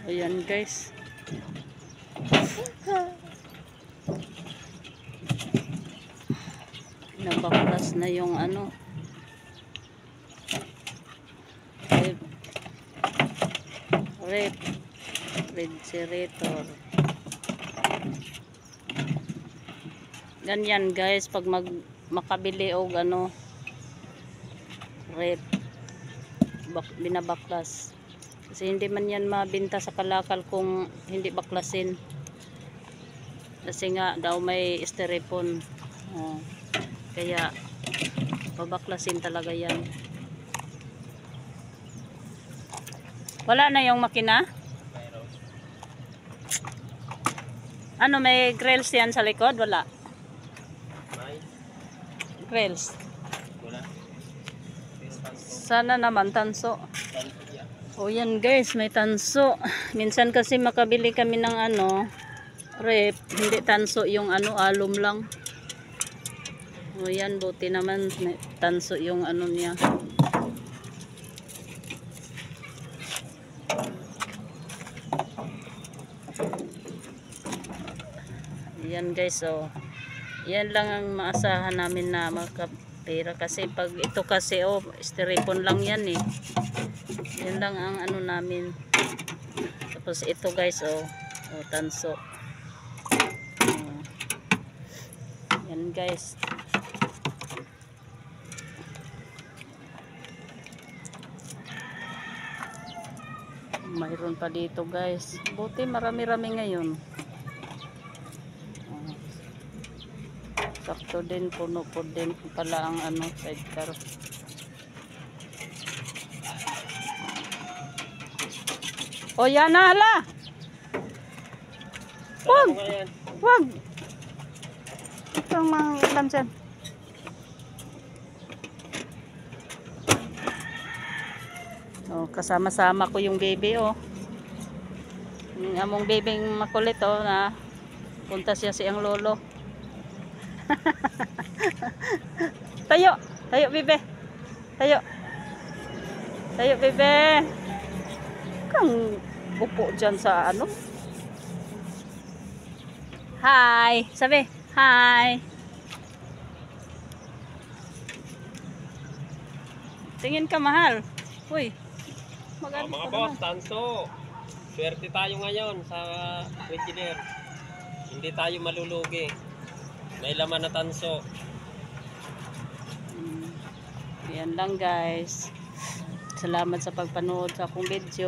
Ayan guys. Nabaklas na yung ano. Refrigerator. Ganyan guys pag makabili og ano rep binabaklas. Kasi hindi man yan mabenta sa kalakal kung hindi baklasin. Kasi nga daw may styrofoam. Oh. Kaya babaklasin talaga yan. Wala na yung makina? Ano, may grills yan sa likod? Wala. Grills. Sana naman tanso. O yan guys, may tanso. Minsan kasi makabili kami ng ano, rep, hindi tanso yung ano, alum lang. O yan, buti naman may tanso yung ano niya. Yan guys, so yan lang ang maasahan namin na makapera. Kasi pag ito kasi styrofoam lang yan eh. Yan lang ang ano namin. Tapos ito guys, tanso. Yan guys. Mayroon pa dito guys. Buti marami-rami ngayon. Sakto din, puno po din pala ang ano, sidecar. O yan na, hala! Wag! Wag! Itong mga lansan. O, kasama-sama ko yung baby, o. Yung among baby makulit, o, na punta siya siyang lolo. Tayo, tayo bebe. Tayo. Tayo bebe. Kang upo dyan sa ano. Hi, sabi. Hi. Tingin ka mahal. Uy. Mga boss, tanso. Swerte tayo ngayon sa engineer. Hindi tayo malulugi. May laman na tanso. Yan lang guys. Salamat sa pagpanood sa akong video.